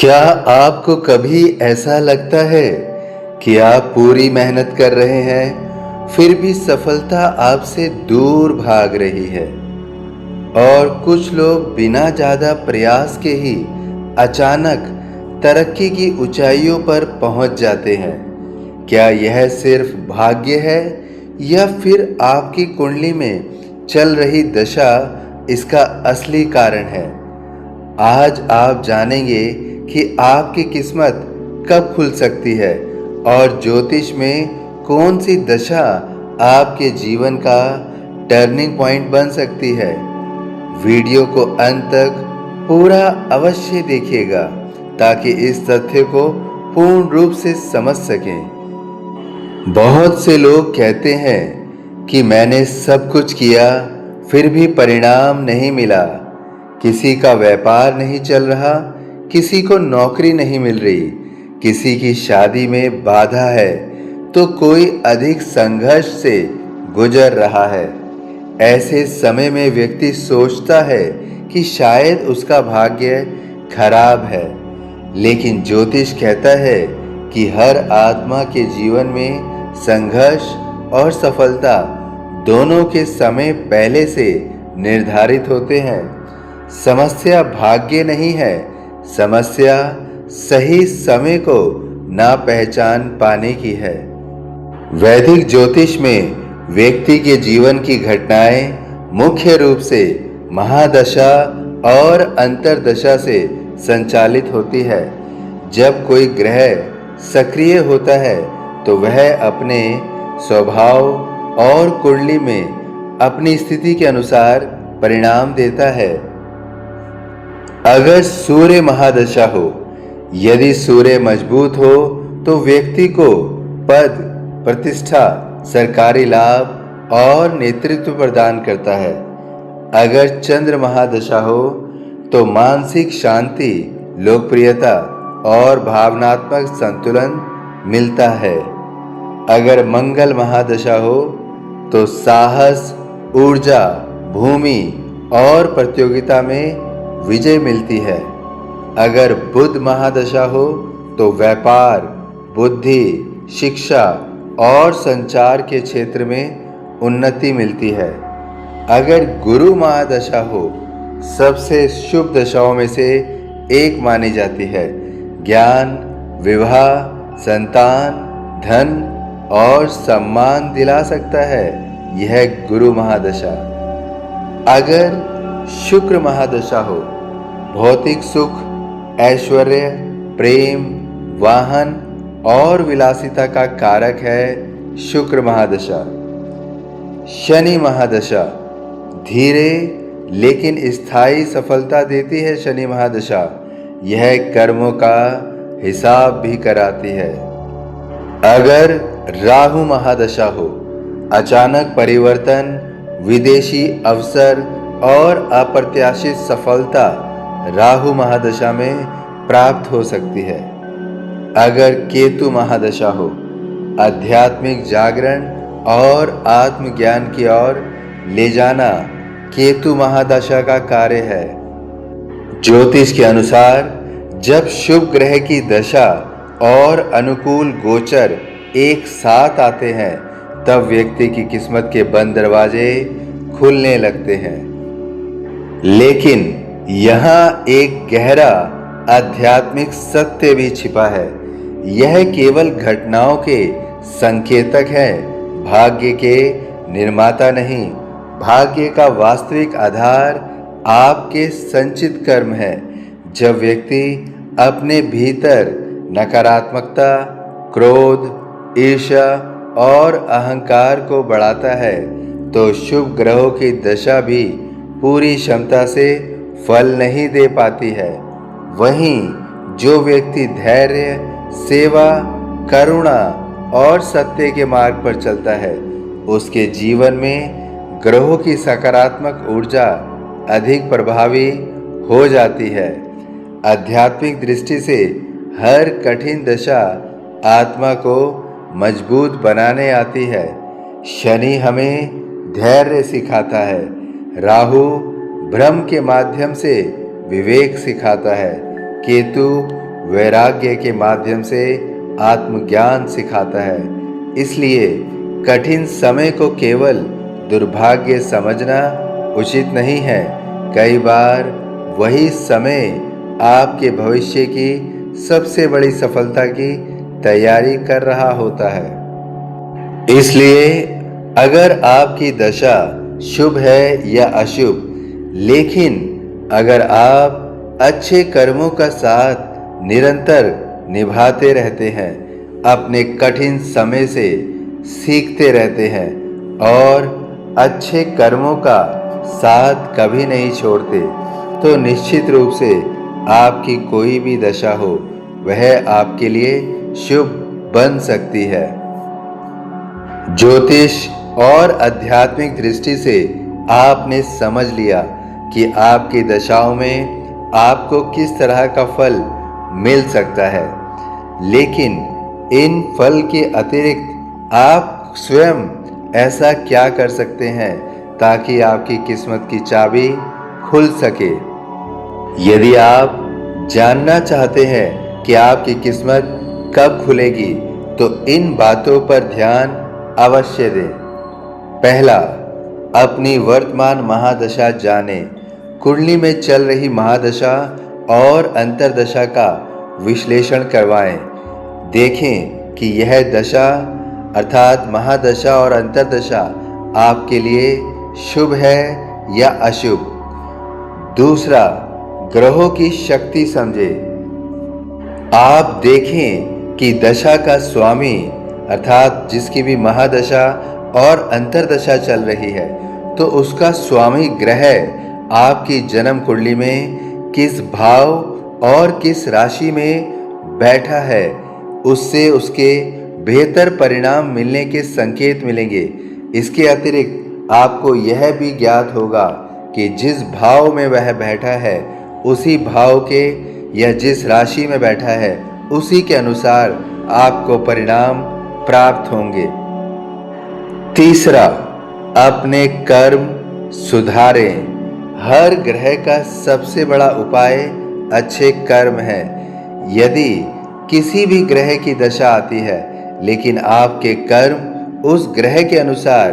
क्या आपको कभी ऐसा लगता है कि आप पूरी मेहनत कर रहे हैं, फिर भी सफलता आपसे दूर भाग रही है? और कुछ लोग बिना ज़्यादा प्रयास के ही अचानक तरक्की की ऊंचाइयों पर पहुंच जाते हैं। क्या यह सिर्फ भाग्य है या फिर आपकी कुंडली में चल रही दशा इसका असली कारण है? आज आप जानेंगे कि आपकी किस्मत कब खुल सकती है और ज्योतिष में कौन सी दशा आपके जीवन का टर्निंग पॉइंट बन सकती है। वीडियो को अंत तक पूरा अवश्य देखिएगा ताकि इस तथ्य को पूर्ण रूप से समझ सकें। बहुत से लोग कहते हैं कि मैंने सब कुछ किया फिर भी परिणाम नहीं मिला। किसी का व्यापार नहीं चल रहा, किसी को नौकरी नहीं मिल रही, किसी की शादी में बाधा है, तो कोई अधिक संघर्ष से गुजर रहा है। ऐसे समय में व्यक्ति सोचता है कि शायद उसका भाग्य खराब है, लेकिन ज्योतिष कहता है कि हर आत्मा के जीवन में संघर्ष और सफलता दोनों के समय पहले से निर्धारित होते हैं। समस्या भाग्य नहीं है, समस्या सही समय को ना पहचान पाने की है। वैदिक ज्योतिष में व्यक्ति के जीवन की घटनाएं मुख्य रूप से महादशा और अंतरदशा से संचालित होती है। जब कोई ग्रह सक्रिय होता है तो वह अपने स्वभाव और कुंडली में अपनी स्थिति के अनुसार परिणाम देता है। अगर सूर्य महादशा हो, यदि सूर्य मजबूत हो तो व्यक्ति को पद, प्रतिष्ठा, सरकारी लाभ और नेतृत्व प्रदान करता है। अगर चंद्र महादशा हो तो मानसिक शांति, लोकप्रियता और भावनात्मक संतुलन मिलता है। अगर मंगल महादशा हो तो साहस, ऊर्जा, भूमि और प्रतियोगिता में विजय मिलती है। अगर बुध महादशा हो तो व्यापार, बुद्धि, शिक्षा और संचार के क्षेत्र में उन्नति मिलती है। अगर गुरु महादशा हो, सबसे शुभ दशाओं में से एक मानी जाती है। ज्ञान, विवाह, संतान, धन और सम्मान दिला सकता है यह गुरु महादशा। अगर शुक्र महादशा हो, भौतिक सुख, ऐश्वर्य, प्रेम, वाहन और विलासिता का कारक है शुक्र महादशा। शनि महादशा धीरे लेकिन स्थायी सफलता देती है। शनि महादशा यह कर्मों का हिसाब भी कराती है। अगर राहु महादशा हो, अचानक परिवर्तन, विदेशी अवसर और अप्रत्याशित सफलता राहु महादशा में प्राप्त हो सकती है। अगर केतु महादशा हो, आध्यात्मिक जागरण और आत्मज्ञान की ओर ले जाना केतु महादशा का कार्य है। ज्योतिष के अनुसार जब शुभ ग्रह की दशा और अनुकूल गोचर एक साथ आते हैं तब व्यक्ति की किस्मत के बंद दरवाजे खुलने लगते हैं। लेकिन यहाँ एक गहरा आध्यात्मिक सत्य भी छिपा है। यह केवल घटनाओं के संकेतक है, भाग्य के निर्माता नहीं। भाग्य का वास्तविक आधार आपके संचित कर्म है। जब व्यक्ति अपने भीतर नकारात्मकता, क्रोध, ईर्ष्या और अहंकार को बढ़ाता है तो शुभ ग्रहों की दशा भी पूरी क्षमता से फल नहीं दे पाती है। वहीं जो व्यक्ति धैर्य, सेवा, करुणा और सत्य के मार्ग पर चलता है उसके जीवन में ग्रहों की सकारात्मक ऊर्जा अधिक प्रभावी हो जाती है। आध्यात्मिक दृष्टि से हर कठिन दशा आत्मा को मजबूत बनाने आती है। शनि हमें धैर्य सिखाता है, राहु भ्रम के माध्यम से विवेक सिखाता है, केतु वैराग्य के माध्यम से आत्मज्ञान सिखाता है। इसलिए कठिन समय को केवल दुर्भाग्य समझना उचित नहीं है। कई बार वही समय आपके भविष्य की सबसे बड़ी सफलता की तैयारी कर रहा होता है। इसलिए अगर आपकी दशा शुभ है या अशुभ, लेकिन अगर आप अच्छे कर्मों का साथ निरंतर निभाते रहते हैं, अपने कठिन समय से सीखते रहते हैं और अच्छे कर्मों का साथ कभी नहीं छोड़ते, तो निश्चित रूप से आपकी कोई भी दशा हो वह आपके लिए शुभ बन सकती है। ज्योतिष और आध्यात्मिक दृष्टि से आपने समझ लिया कि आपकी दशाओं में आपको किस तरह का फल मिल सकता है, लेकिन इन फल के अतिरिक्त आप स्वयं ऐसा क्या कर सकते हैं ताकि आपकी किस्मत की चाबी खुल सके। यदि आप जानना चाहते हैं कि आपकी किस्मत कब खुलेगी, तो इन बातों पर ध्यान अवश्य दें। पहला, अपनी वर्तमान महादशा जानें। कुंडली में चल रही महादशा और अंतर्दशा का विश्लेषण करवाएं। देखें कि यह दशा अर्थात महादशा और अंतर्दशा आपके लिए शुभ है या अशुभ। दूसरा, ग्रहों की शक्ति समझें। आप देखें कि दशा का स्वामी अर्थात जिसकी भी महादशा और अंतर्दशा चल रही है, तो उसका स्वामी ग्रह आपकी जन्म कुंडली में किस भाव और किस राशि में बैठा है। उससे उसके बेहतर परिणाम मिलने के संकेत मिलेंगे। इसके अतिरिक्त आपको यह भी ज्ञात होगा कि जिस भाव में वह बैठा है, उसी भाव के या जिस राशि में बैठा है, उसी के अनुसार आपको परिणाम प्राप्त होंगे। तीसरा, अपने कर्म सुधारें। हर ग्रह का सबसे बड़ा उपाय अच्छे कर्म है। यदि किसी भी ग्रह की दशा आती है, लेकिन आपके कर्म उस ग्रह के अनुसार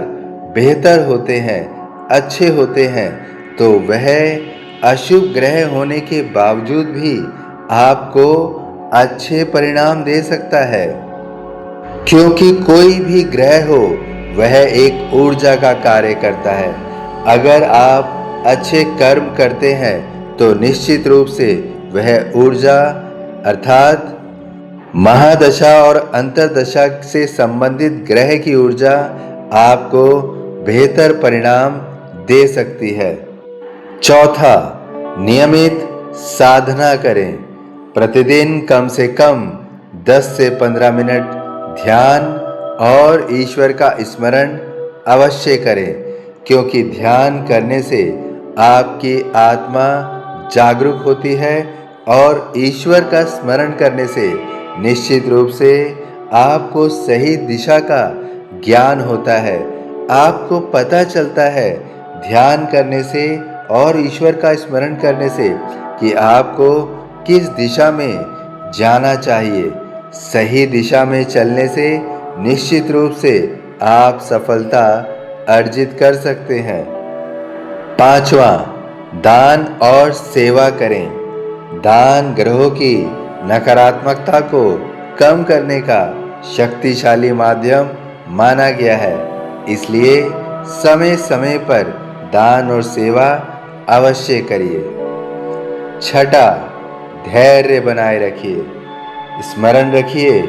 बेहतर होते हैं, अच्छे होते हैं, तो वह अशुभ ग्रह होने के बावजूद भी आपको अच्छे परिणाम दे सकता है। क्योंकि कोई भी ग्रह हो, वह एक ऊर्जा का कार्य करता है। अगर आप अच्छे कर्म करते हैं, तो निश्चित रूप से वह ऊर्जा अर्थात महादशा और अंतर्दशा से संबंधित ग्रह की ऊर्जा आपको बेहतर परिणाम दे सकती है। चौथा, नियमित साधना करें। प्रतिदिन कम से कम 10 से 15 मिनट ध्यान और ईश्वर का स्मरण अवश्य करें, क्योंकि ध्यान करने से आपकी आत्मा जागरूक होती है और ईश्वर का स्मरण करने से निश्चित रूप से आपको सही दिशा का ज्ञान होता है। आपको पता चलता है ध्यान करने से और ईश्वर का स्मरण करने से कि आपको किस दिशा में जाना चाहिए। सही दिशा में चलने से निश्चित रूप से आप सफलता अर्जित कर सकते हैं। पांचवा, दान और सेवा करें। दान ग्रहों की नकारात्मकता को कम करने का शक्तिशाली माध्यम माना गया है। इसलिए समय समय पर दान और सेवा अवश्य करिए। छठा, धैर्य बनाए रखिए। स्मरण रखिए,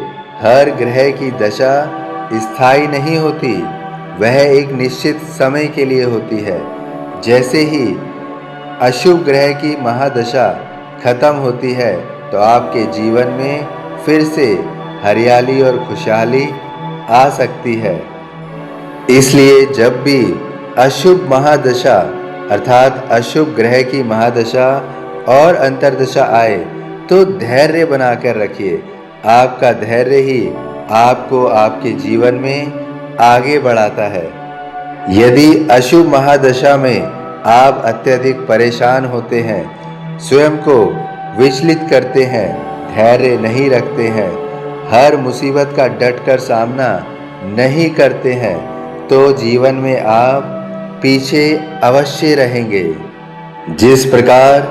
हर ग्रह की दशा स्थायी नहीं होती, वह एक निश्चित समय के लिए होती है। जैसे ही अशुभ ग्रह की महादशा खत्म होती है, तो आपके जीवन में फिर से हरियाली और खुशहाली आ सकती है। इसलिए जब भी अशुभ महादशा अर्थात अशुभ ग्रह की महादशा और अंतर्दशा आए, तो धैर्य बनाकर रखिए। आपका धैर्य ही आपको आपके जीवन में आगे बढ़ाता है। यदि अशुभ महादशा में आप अत्यधिक परेशान होते हैं, स्वयं को विचलित करते हैं, धैर्य नहीं रखते हैं, हर मुसीबत का डटकर सामना नहीं करते हैं, तो जीवन में आप पीछे अवश्य रहेंगे। जिस प्रकार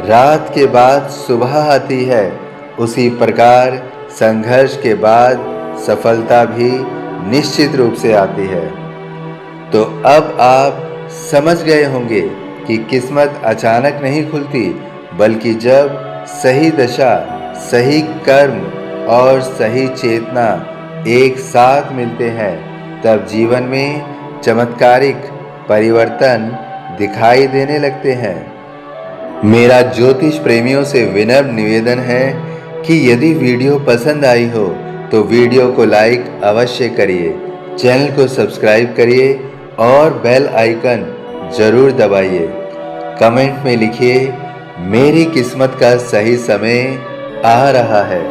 रात के बाद सुबह आती है, उसी प्रकार संघर्ष के बाद सफलता भी निश्चित रूप से आती है। तो अब आप समझ गए होंगे कि किस्मत अचानक नहीं खुलती, बल्कि जब सही दशा, सही कर्म और सही चेतना एक साथ मिलते हैं, तब जीवन में चमत्कारिक परिवर्तन दिखाई देने लगते हैं। मेरा ज्योतिष प्रेमियों से विनम्र निवेदन है कि यदि वीडियो पसंद आई हो तो वीडियो को लाइक अवश्य करिए, चैनल को सब्सक्राइब करिए और बेल आइकन जरूर दबाइए। कमेंट में लिखिए, मेरी किस्मत का सही समय आ रहा है।